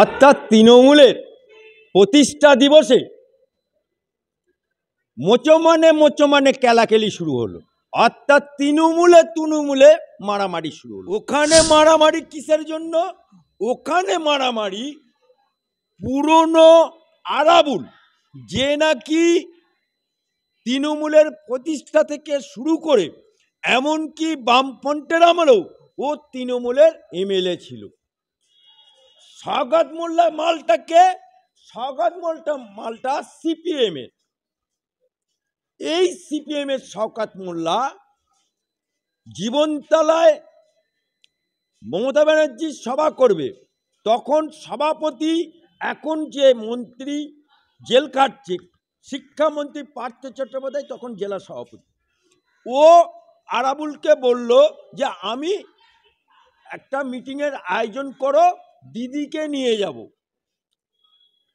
অর্থাৎ তৃণমূলের প্রতিষ্ঠা দিবসে মোচমানে কেলাকেলি শুরু হলো। অর্থাৎ তৃণমূলে মারামারি শুরু হলো। ওখানে মারামারি কিসের জন্য? ওখানে মারামারি পুরনো আরাবুল, যে নাকি তৃণমূলের প্রতিষ্ঠা থেকে শুরু করে এমনকি বামফ্রন্টের আমলেও ও তৃণমূলের এমএলএ ছিল। শওকত মোল্লা মালটা সিপিএম এর। এই সিপিএম এর শওকত মোল্লা জীবনতলায় মমতা ব্যানার্জি সভা করবে, তখন সভাপতি এখন যে মন্ত্রী জেল খাটছে শিক্ষামন্ত্রী পার্থ চট্টোপাধ্যায় তখন জেলা সভাপতি, ও আরাবুলকে বলল যে আমি একটা মিটিংয়ের আয়োজন করো, দিদিকে নিয়ে যাব,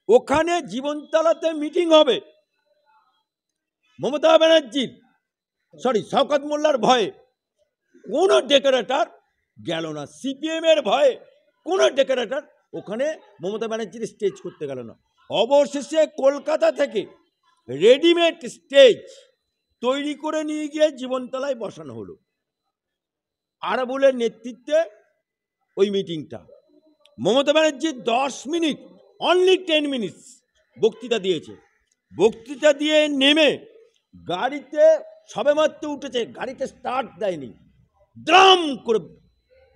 ওখানে জীবনতলাতে মিটিং হবে। মমতা ব্যানার্জির শওকত মোল্লার ভয়ে কোনো ডেকোরেটর গেল না, সিপিএম এর ভয়ে কোনো ডেকোরেটর ওখানে মমতা ব্যানার্জির স্টেজ করতে গেল না। অবশেষে কলকাতা থেকে রেডিমেড স্টেজ তৈরি করে নিয়ে গিয়ে জীবনতলায় বসানো হলো। আরাবুলের নেতৃত্বে ওই মিটিংটা। Mamata Banerjee 10 minute, only 10 minutes বক্তৃতা দিয়েছে। বক্তৃতা দিয়ে নেমে গাড়িতে সবেমাত্র উঠেছে, গাড়িতে স্টার্ট দেয়নি, দ্রাম করে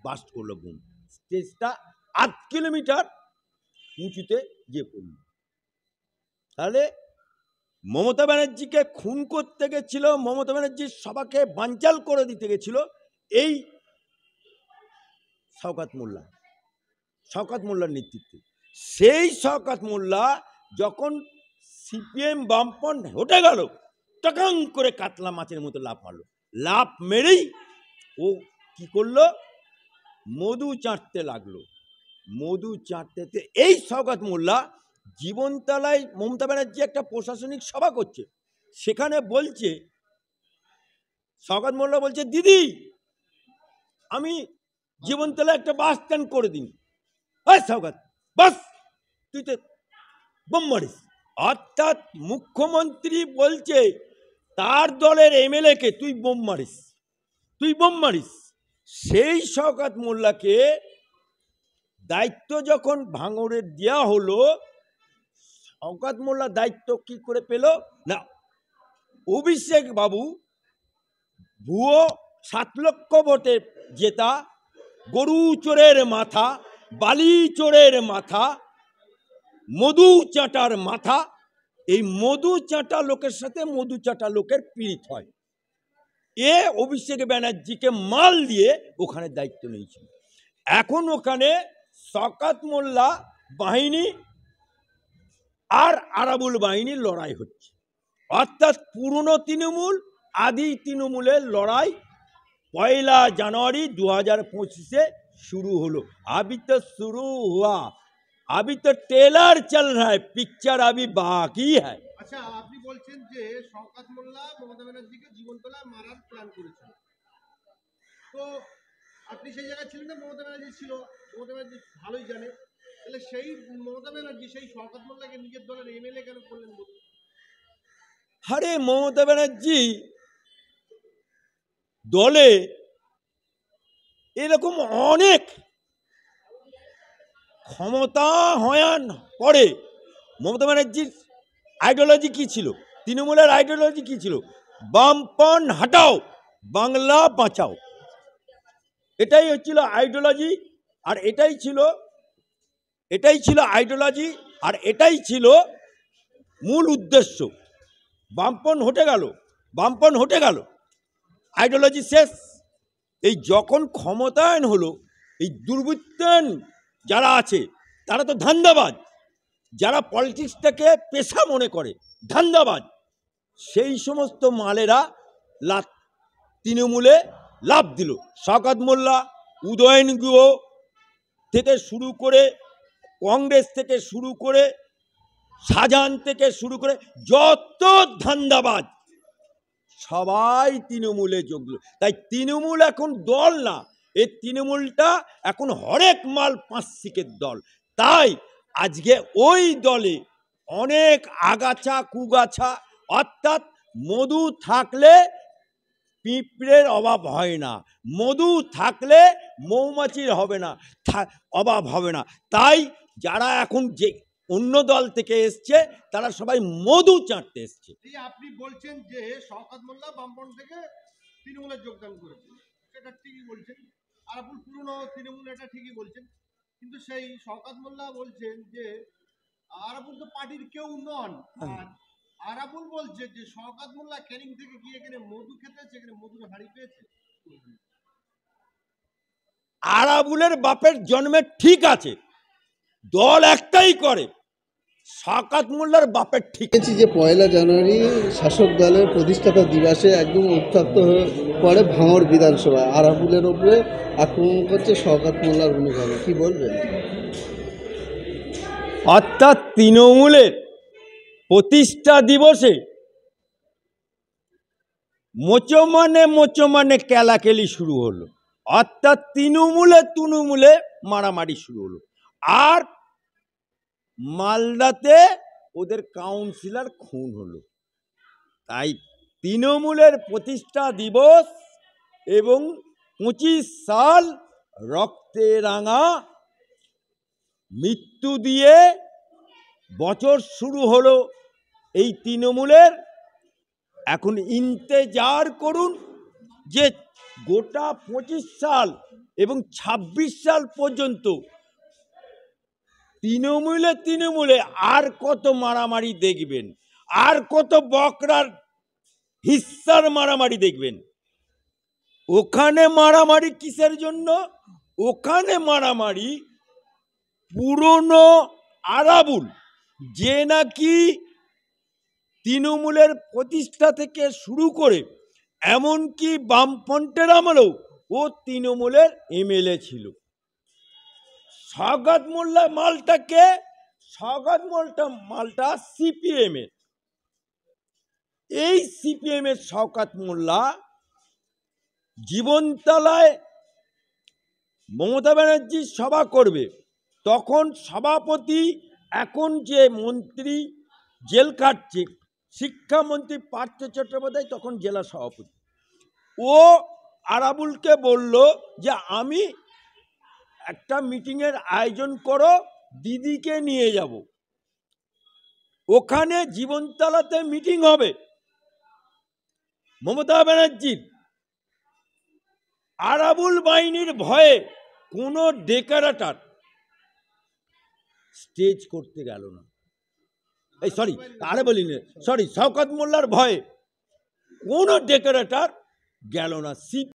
বাস্ট করলো বুম। স্টেজটা 8 কিলোমিটার উঁচুতে গিয়ে পড়ল। তাহলে মমতা ব্যানার্জিকে খুন করতে গেছিল, মমতা ব্যানার্জির সভাকে বানচাল করে দিতে গেছিল এই শওকত মোল্লার নেতৃত্বে। সেই শওকত মোল্লা যখন সিপিএম বামফ্রন্ট হটে গেল, টকাং করে কাতলা মাছের মতো লাফ মারলো। লাফ মেরেই ও কি করলো, মধু চাটতে লাগলো। মধু চাটতে এই শওকত মোল্লা জীবনতলায় মমতা ব্যানার্জি একটা প্রশাসনিক সভা করছে, সেখানে বলছে শওকত মোল্লা বলছে, দিদি আমি জীবনতলায় একটা বাস স্ট্যান্ড করে দিন। শওকত বাস, তুই তো বোম মারিস। অর্থাৎ মুখ্যমন্ত্রী বলছে তার দলের এমএলএ কে তুই বোম মারিস। সেই শওকত মোল্লাকে দায়িত্ব যখন ভাঙড়ের দেওয়া হলো, শওকত মোল্লা দায়িত্ব কি করে পেল না, অভিষেক বাবু ভুয়ো 7 লক্ষ ভোটে জেতা, গরু চোরের মাথা, বালি চোরের মাথা, মধু চাটার মাথা, এই মধু চাটা লোকের সাথে মধু চাটা লোকের পীড়িত হয়। এ অভিষেক ব্যানার্জিকে মাল দিয়ে ওখানে দায়িত্ব নিয়েছিল। এখন ওখানে শওকত মোল্লা বাহিনী আর আরাবুল বাহিনীর লড়াই হচ্ছে। অর্থাৎ পুরনো তৃণমূল আদি তৃণমূলের লড়াই 1 জানুয়ারি 2025 शुरू হলো। अभी तो शुरू हुआ, अभी तो ट्रेलर चल रहा है, पिक्चर अभी बाकी है। আচ্ছা, আপনি বলছেন যে শওকত মোল্লা মমতা ব্যানার্জিকে জীবনতলায় মারার প্ল্যান করেছিল, তো আপনি সেই জায়গায় ছিলেন না? মমতা ব্যানার্জি ছিল, মমতা ব্যানার্জি ভালোই জানে, তাহলে সেই মমতা ব্যানার্জি সেই শওকত মোল্লাকে নিজের দলের এমএলএ কেন করলেন বলুন? আরে মমতা ব্যানার্জি দলে এরকম অনেক ক্ষমতা হওয়ার পরে মমতা ব্যানার্জির আইডিওলজি কি ছিল, তৃণমূলের আইডিওলজি কি ছিল? বামপন হাটাও, বাংলা বাঁচাও, এটাই হচ্ছিল আইডিওলজি। আর এটাই ছিল আইডিওলজি, আর এটাই ছিল মূল উদ্দেশ্য। বামপন হটে গেল, আইডিওলজি শেষ। এই যখন ক্ষমতায়ন হলো, এই দুর্বৃত্তায়ন যারা আছে তারা তো ধান্দাবাজ, যারা পলিটিক্সটাকে পেশা মনে করে ধান্দাবাজ, সেই সমস্ত মালেরা তৃণমূলে লাভ দিল। শওকত মোল্লা, উদয়ন গুহ থেকে শুরু করে, কংগ্রেস থেকে শুরু করে, শাহজাহান থেকে শুরু করে যত ধান্দাবাজ সবাই তৃণমূলে যোগ দিল। তাই তৃণমূল এখন দল না, এই তৃণমূলটা এখন হরেক মাল 5 শিকের দল। তাই আজকে ওই দলে অনেক আগাছা কুগাছা, অর্থাৎ মধু থাকলে পিঁপড়ের অভাব হয় না, মধু থাকলে মৌমাছির হবে না, অভাব হবে না। তাই যারা এখন যে অন্য দল থেকে এসছে তারা সবাই মধু চাটতে এসছে। আপনি বলছেন যে শওকত মোল্লা বামফ্রন্ট থেকে তৃণমূলে যোগদান করেছে, সেটা ঠিকই বলছেন। আরাবুল পুরনো তৃণমূল, এটা ঠিকই বলছেন। কিন্তু সেই শওকত মোল্লা বলছেন যে আরাবুল তো পার্টির কেউ নন, আর আরাবুল বলছে যে শওকত মোল্লা ক্যানিং থেকে গিয়ে এখানে মধু খেতেছে, এখানে মধুর হাড়ি পেয়েছে। আরাবুলের বাপের জন্মে ঠিক আছে, দল একটাই করে, শওকত মোল্লার বাপের ঠিক দেখেছি যে 1 জানুয়ারি শাসক দলের প্রতিষ্ঠাতা দিবসে একদম উত্তপ্ত হয়ে পড়ে ভাঙড় বিধানসভা, আরাবুলের ওপরে আক্রমণ করছে শওকত মোল্লার অনুগামী, কি বলবেন? অর্থাৎ তৃণমূলের প্রতিষ্ঠা দিবসে মোচমানে কেলাকেলি শুরু হলো, অর্থাৎ তৃণমূলে মারামারি শুরু হলো। আর মালদাতে ওদের কাউন্সিলর খুন হলো। তাই তৃণমূলের প্রতিষ্ঠা দিবস এবং 25 সাল রক্তে রাঙা মৃত্যু দিয়ে বছর শুরু হলো এই তৃণমূলের। এখন ইন্তেজার করুন যে গোটা 25 সাল এবং 26 সাল পর্যন্ত তৃণমূলে আর কত মারামারি দেখবেন, আর কত বকরার হিস্সার মারামারি দেখবেন। ওখানে মারামারি কিসের জন্য? ওখানে মারামারি পুরনো আরাবুল, যে নাকি তৃণমূলের প্রতিষ্ঠা থেকে শুরু করে এমনকি বামফ্রন্টের আমলেও ও তৃণমূলের এমএলএ ছিল। শওকত মোল্লা মালটা সিপিএম এর। এই সিপিএম এর শওকত মোল্লা জীবনতলায় মমতা ব্যানার্জির সভা করবে, তখন সভাপতি, এখন যে মন্ত্রী জেল কাটছে শিক্ষামন্ত্রী পার্থ চট্টোপাধ্যায়, তখন জেলা সভাপতি, ও আরাবুলকে বলল যে আমি একটা মিটিংয়ের আয়োজন করো, দিদিকে নিয়ে যাব, ওখানে জীবনতলাতে মিটিং হবে মমতা ব্যানার্জির। আরাবুল বাহিনীর ভয়ে কোনো ডেকোরেটর স্টেজ করতে গেল না। শওকত মোল্লার ভয়ে কোনো ডেকোরেটর গেল না।